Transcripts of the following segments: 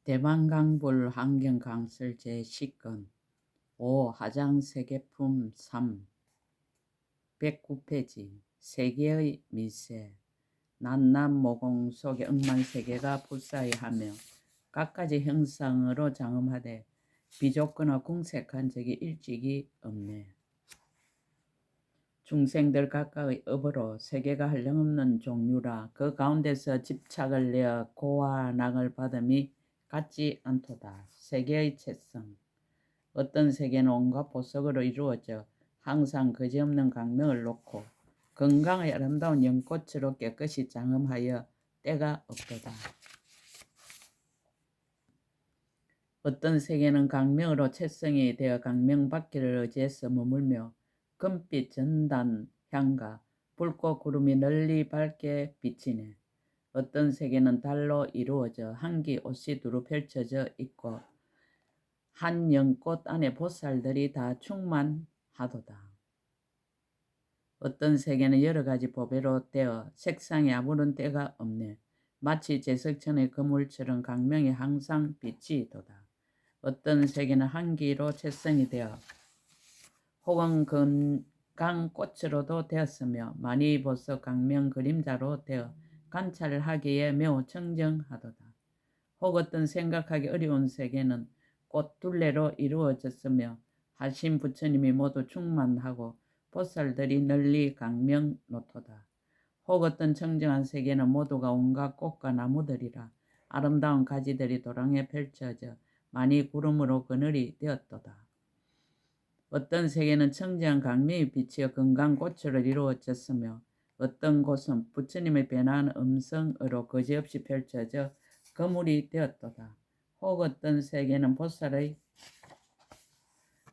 대만강불 환경강설 제10건 5. 화장세계품 3 109페이지 세계의 미세 난남모공 속에 억만세계가 푸사이하며 갖가지 형상으로 장엄하되 비좁거나 궁색한 적이 일찍이 없네. 중생들 각각의 업으로 세계가 한량없는 종류라 그 가운데서 집착을 내어 고와 낙을 받음이 같지 않도다. 세계의 채성 어떤 세계는 온갖 보석으로 이루어져 항상 그지없는 강명을 놓고 건강의 아름다운 연꽃으로 깨끗이 장엄하여 때가 없도다. 어떤 세계는 강명으로 채성이 되어 강명받기를 의지해서 머물며 금빛 전단 향과 불꽃 구름이 널리 밝게 비치네. 어떤 세계는 달로 이루어져 한기 옷이 두루 펼쳐져 있고 한 연꽃 안에 보살들이 다 충만하도다. 어떤 세계는 여러 가지 보배로 되어 색상에 아무런 때가 없네. 마치 제석천의 그물처럼 강명이 항상 비치도다. 어떤 세계는 한기로 채성이 되어 혹은 건강꽃으로도 되었으며 많이 보석 강명 그림자로 되어 관찰하기에 매우 청정하도다. 혹 어떤 생각하기 어려운 세계는 꽃둘레로 이루어졌으며 하신 부처님이 모두 충만하고 보살들이 널리 강명 놓도다. 혹 어떤 청정한 세계는 모두가 온갖 꽃과 나무들이라 아름다운 가지들이 도랑에 펼쳐져 많이 구름으로 그늘이 되었도다. 어떤 세계는 청정한 강명이 비치어 건강꽃으로 이루어졌으며 어떤 곳은 부처님의 변화한 음성으로 거지없이 펼쳐져 거물이 되었도다. 혹 어떤 세계는 보살의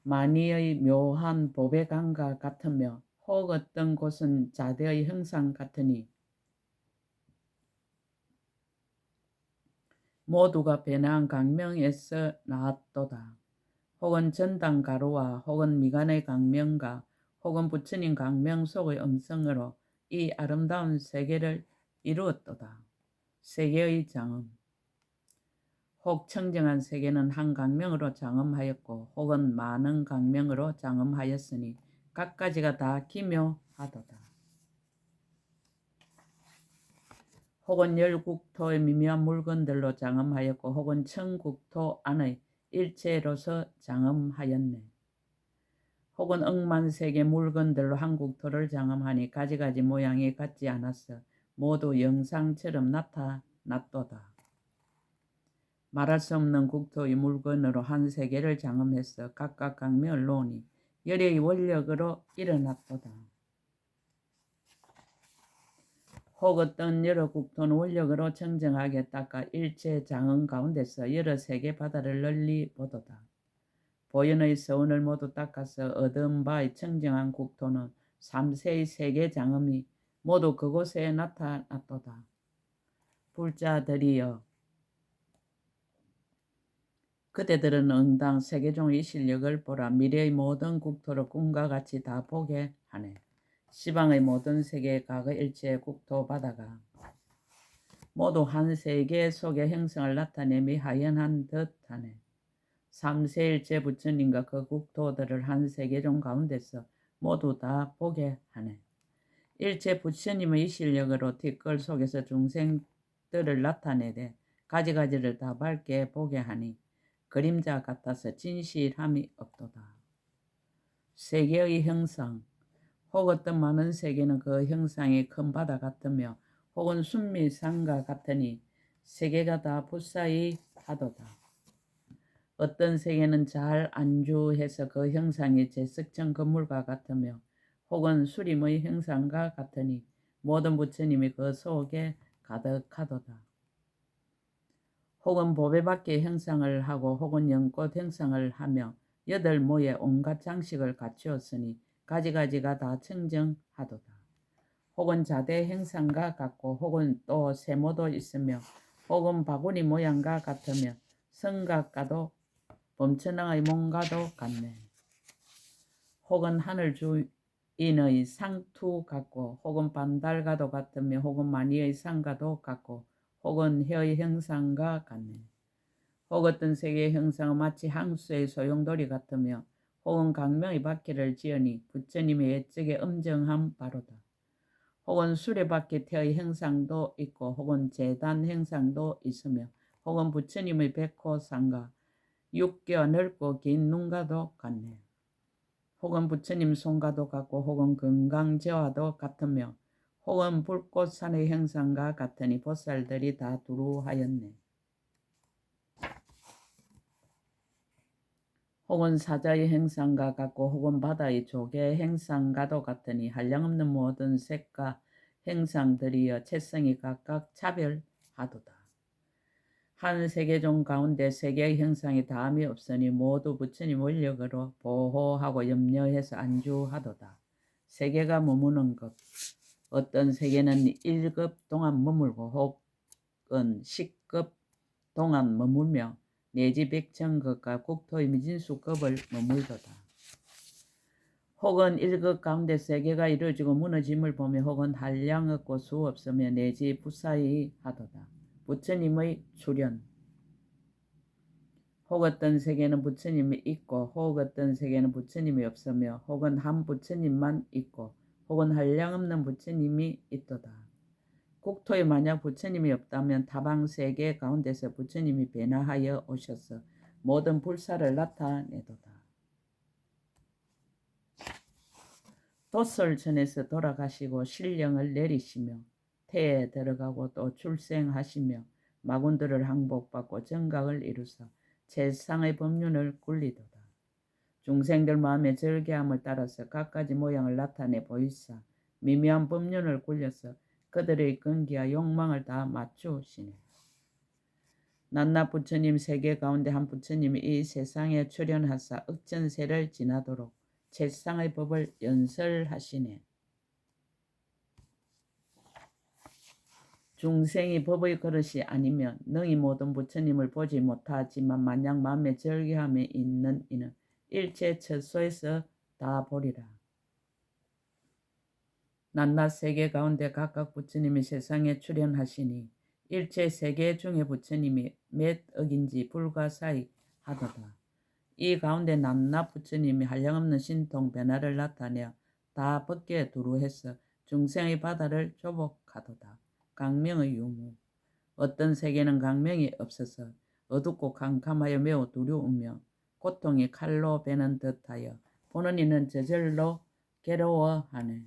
만의의 묘한 보배강과 같으며 혹 어떤 곳은 자대의 형상 같으니 모두가 변화한 강명에서 나왔도다. 혹은 전당 가루와 혹은 미간의 강명과 혹은 부처님 강명 속의 음성으로 이 아름다운 세계를 이루었도다. 세계의 장엄 혹 청정한 세계는 한 강명으로 장엄하였고 혹은 많은 강명으로 장엄하였으니 각가지가 다 기묘하도다. 혹은 열국토의 미묘한 물건들로 장엄하였고 혹은 천국토 안의 일체로서 장엄하였네. 혹은 억만세계 물건들로 한국토를 장엄하니 가지가지 모양이 같지 않았어 모두 영상처럼 나타났도다. 말할 수 없는 국토의 물건으로 한 세계를 장엄했어 각각 강명을 놓으니 열의 원력으로 일어났도다. 혹 어떤 여러 국토는 원력으로 청정하게 닦아 일체 장엄 가운데서 여러 세계 바다를 널리 보도다. 보현의 서원을 모두 닦아서 얻은 바의 청정한 국토는 3세의 세계 장엄이 모두 그곳에 나타났도다. 불자들이여 그대들은 응당 세계종의 실력을 보라. 미래의 모든 국토를 꿈과 같이 다 보게 하네. 시방의 모든 세계 과거 일체의 국토 바다가 모두 한 세계 속의 형성을 나타내미 하연한 듯하네. 3세일체 부처님과 그 국토들을 한 세계종 가운데서 모두 다 보게 하네. 일체 부처님의 실력으로 뒷걸 속에서 중생들을 나타내되 가지가지를 다 밝게 보게 하니 그림자 같아서 진실함이 없도다. 세계의 형상 혹 어떤 많은 세계는 그 형상이 큰 바다 같으며 혹은 순미산과 같으니 세계가 다 푸사이 하도다. 어떤 세계는 잘 안주해서 그 형상이 제석천 건물과 같으며 혹은 수림의 형상과 같으니 모든 부처님이 그 속에 가득하도다. 혹은 보배밖에 형상을 하고 혹은 연꽃 형상을 하며 여덟 모에 온갖 장식을 갖추었으니 가지가지가 다 청정하도다. 혹은 자대 형상과 같고 혹은 또 세모도 있으며 혹은 바구니 모양과 같으며 성각과도 범천왕의 몸과도 같네. 혹은 하늘 주인의 상투 같고 혹은 반달과도 같으며 혹은 만이의 상과도 같고 혹은 혀의 형상과 같네. 혹 어떤 세계의 형상은 마치 항수의 소용돌이 같으며 혹은 강명의 바퀴를 지으니 부처님의 옛적의 엄정한 바로다. 혹은 수레바퀴 태의 형상도 있고 혹은 제단 형상도 있으며 혹은 부처님의 백호상과 육개와 넓고 긴 눈과도 같네. 혹은 부처님 손과도 같고 혹은 건강제와도 같으며 혹은 불꽃산의 형상과 같으니 보살들이 다 두루하였네. 혹은 사자의 형상과 같고 혹은 바다의 조개의 형상과도 같으니 한량없는 모든 색과 형상들이여 채성이 각각 차별하도다. 한 세계종 가운데 세계의 형상이 다함이 없으니 모두 부처님 원력으로 보호하고 염려해서 안주하도다. 세계가 머무는 것, 어떤 세계는 1급 동안 머물고 혹은 10급 동안 머물며 내지 백천급과 국토의 미진수급을 머물도다. 혹은 1급 가운데 세계가 이루어지고 무너짐을 보며 혹은 한량 없고 수 없으며 내지 부사히 하도다. 부처님의 출현, 혹 어떤 세계는 부처님이 있고 혹 어떤 세계는 부처님이 없으며 혹은 한 부처님만 있고 혹은 한량없는 부처님이 있도다. 국토에 만약 부처님이 없다면 타방 세계 가운데서 부처님이 변화하여 오셔서 모든 불사를 나타내도다. 도솔천에서 돌아가시고 신령을 내리시며 태에 들어가고 또 출생하시며 마군들을 항복받고 정각을 이루사 세상의 법륜을 굴리도다. 중생들 마음의 절개함을 따라서 갖가지 모양을 나타내 보이사 미묘한 법륜을 굴려서 그들의 근기와 욕망을 다 맞추시네. 낱낱 부처님 세계 가운데 한 부처님이 이 세상에 출현하사 억천세를 지나도록 세상의 법을 연설하시네. 중생이 법의 그릇이 아니면 능히 모든 부처님을 보지 못하지만 만약 마음의 절개함이 있는 이는 일체 처소에서 다 보리라. 낱낱 세계 가운데 각각 부처님이 세상에 출현하시니 일체 세계 중에 부처님이 몇 억인지 불가사의 하도다. 이 가운데 낱낱 부처님이 한량없는 신통 변화를 나타내어 다 벗게 두루해서 중생의 바다를 조복하도다. 강명의 유무, 어떤 세계는 강명이 없어서 어둡고 캄캄하여 매우 두려우며 고통이 칼로 베는 듯하여 보는 이는 저절로 괴로워하네.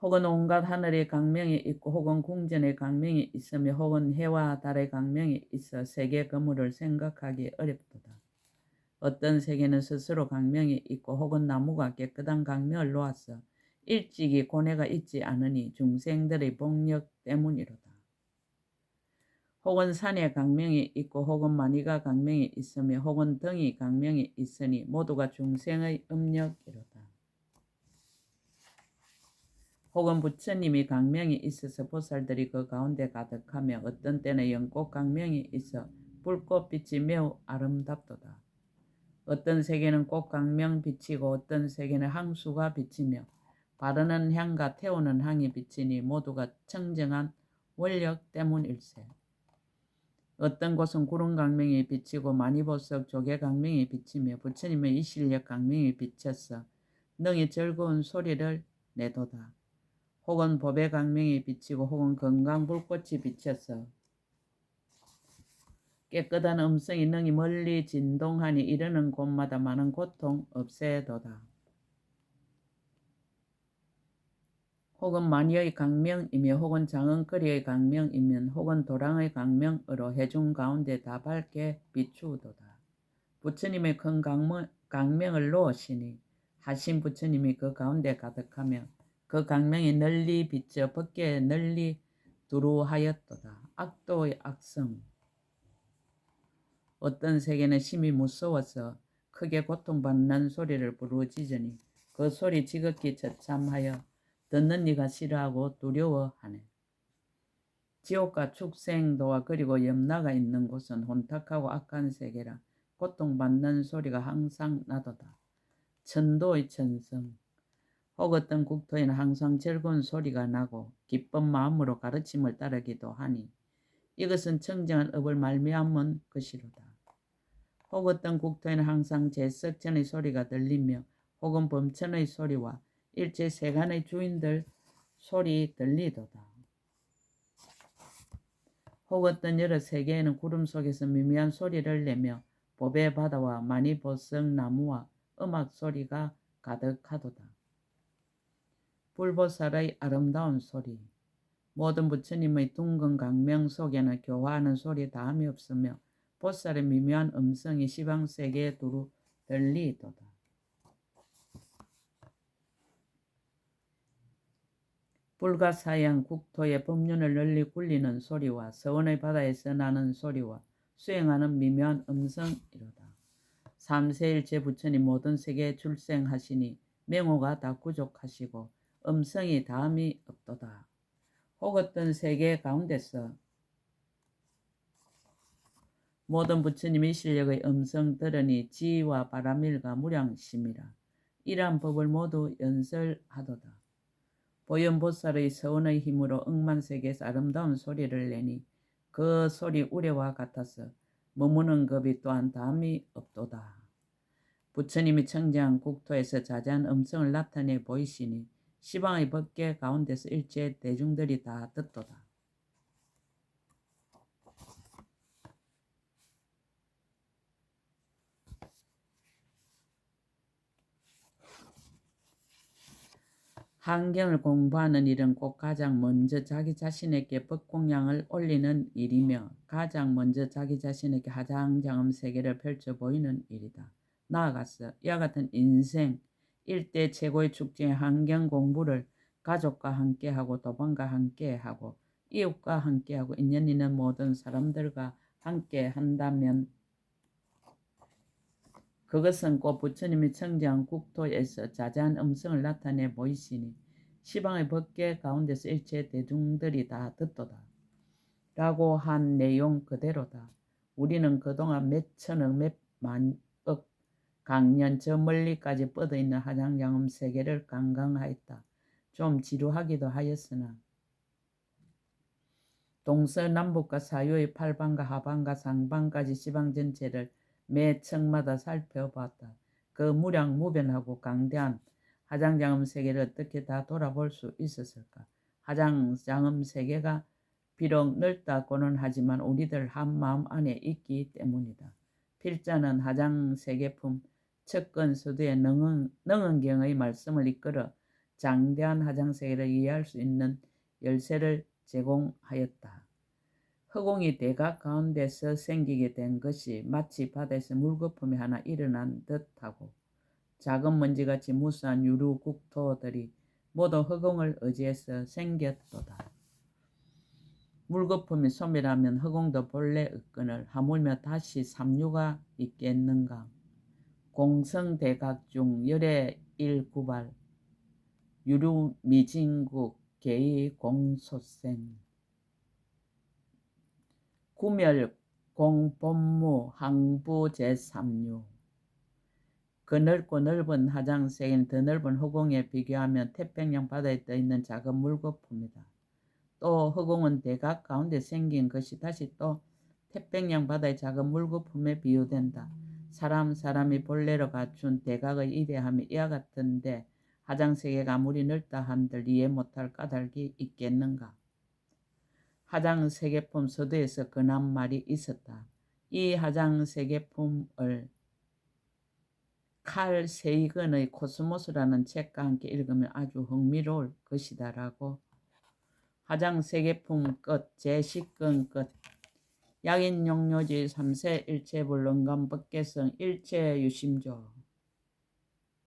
혹은 온갖 하늘의 강명이 있고 혹은 궁전의 강명이 있으며 혹은 해와 달의 강명이 있어 세계 거물을 생각하기 어렵도다. 어떤 세계는 스스로 강명이 있고 혹은 나무가 깨끗한 강명을 놓아서 일찍이 고뇌가 있지 않으니 중생들의 복력 때문이로다. 혹은 산에 강명이 있고 혹은 마니가 강명이 있으며 혹은 등이 강명이 있으니 모두가 중생의 음력이로다. 혹은 부처님이 강명이 있어서 보살들이 그 가운데 가득하며 어떤 때는 연꽃 강명이 있어 불꽃빛이 매우 아름답도다. 어떤 세계는 꽃 강명 비치고 어떤 세계는 항수가 비치며 바르는 향과 태우는 향이 비치니 모두가 청정한 원력 때문일세. 어떤 곳은 구름 강명이 비치고 마니보석 조개 강명이 비치며 부처님의 이실력 강명이 비쳐서 능히 즐거운 소리를 내도다. 혹은 법의 강명이 비치고 혹은 건강 불꽃이 비쳐서 깨끗한 음성이 능히 멀리 진동하니 이르는 곳마다 많은 고통 없애도다. 혹은 마니의 강명이며 혹은 장흥거리의 강명이면 혹은 도랑의 강명으로 해중 가운데 다 밝게 비추도다. 부처님의 큰 강명을 놓으시니 하신 부처님이 그 가운데 가득하며 그 강명이 널리 비쳐 밖에 널리 두루하였도다. 악도의 악성, 어떤 세계는 심히 무서워서 크게 고통받는 소리를 부르짖으니 그 소리 지극히 처참하여 듣는 이가 싫어하고 두려워하네. 지옥과 축생도와 그리고 염라가 있는 곳은 혼탁하고 악한 세계라 고통받는 소리가 항상 나도다. 천도의 천성, 혹 어떤 국토에는 항상 즐거운 소리가 나고 기쁜 마음으로 가르침을 따르기도 하니 이것은 청정한 업을 말미암은 것이로다. 혹 어떤 국토에는 항상 제석천의 소리가 들리며 혹은 범천의 소리와 일체 세간의 주인들 소리 들리도다. 혹 어떤 여러 세계에는 구름 속에서 미미한 소리를 내며 보배 바다와 많이 보석 나무와 음악 소리가 가득하도다. 불보살의 아름다운 소리. 모든 부처님의 둥근 강명 속에는 교화하는 소리 다함이 없으며 보살의 미묘한 음성이 시방세계에 두루 들리도다. 불가사의한 국토의 법륜을 널리 굴리는 소리와 서원의 바다에서 나는 소리와 수행하는 미묘한 음성이로다. 삼세일체 부처님 모든 세계에 출생하시니 명호가 다 구족하시고 음성이 다함이 없도다. 혹 어떤 세계 가운데서 모든 부처님의 실력의 음성 들으니 지와 바람일과 무량심이라. 이러한 법을 모두 연설하도다. 보현보살의 서원의 힘으로 억만세계에서 아름다운 소리를 내니 그 소리 우레와 같아서 머무는 겁이 또한 다함이 없도다. 부처님이 청정한 국토에서 자세한 음성을 나타내 보이시니 시방의 법계 가운데서 일체 대중들이 다 듣도다. 한경을 공부하는 일은 꼭 가장 먼저 자기 자신에게 법공양을 올리는 일이며 가장 먼저 자기 자신에게 하장장음 세계를 펼쳐 보이는 일이다. 나아가서 이와 같은 인생 일대 최고의 축제의 한경 공부를 가족과 함께하고 도반과 함께하고 이웃과 함께하고 인연 있는 모든 사람들과 함께 한다면 그것은 곧 부처님이 청정한 국토에서 자세한 음성을 나타내 보이시니 시방의 법계 가운데서 일체 대중들이 다 듣도다. 라고 한 내용 그대로다. 우리는 그동안 몇 천억 몇 만억 강년 저 멀리까지 뻗어있는 하장장음 세계를 관광하였다. 좀 지루하기도 하였으나 동서남북과 사유의 팔방과 하방과 상방까지 시방 전체를 매 층마다 살펴봤다. 그 무량무변하고 강대한 하장장음 세계를 어떻게 다 돌아볼 수 있었을까? 하장장음 세계가 비록 넓다고는 하지만 우리들 한마음 안에 있기 때문이다. 필자는 하장세계품 척근서두의 능은경의 말씀을 이끌어 장대한 하장세계를 이해할 수 있는 열쇠를 제공하였다. 허공이 대각 가운데서 생기게 된 것이 마치 바다에서 물거품이 하나 일어난 듯하고 작은 먼지같이 무수한 유류국토들이 모두 허공을 의지해서 생겼도다. 물거품이 소멸하면 허공도 본래 없거늘 하물며 다시 삼류가 있겠는가. 공성대각 중 열의 일구발 유류미진국 개의 공소생 구멸 공본무 항부 제3류 그 넓고 넓은 하장세계는 더 넓은 허공에 비교하면 태평양 바다에 떠있는 작은 물거품이다. 또 허공은 대각 가운데 생긴 것이 다시 또 태평양 바다의 작은 물거품에 비유된다. 사람이 본래로 갖춘 대각의 이대함이 이와 같은데 하장세계가 아무리 넓다 한들 이해 못할 까닭이 있겠는가. 하장세계품 서두에서 근한 말이 있었다. 이 하장세계품을 칼 세이건의 코스모스라는 책과 함께 읽으면 아주 흥미로울 것이다 라고. 하장세계품 끝 제10권 끝 약인용료지 3세 일체불능감 법계성 일체유심조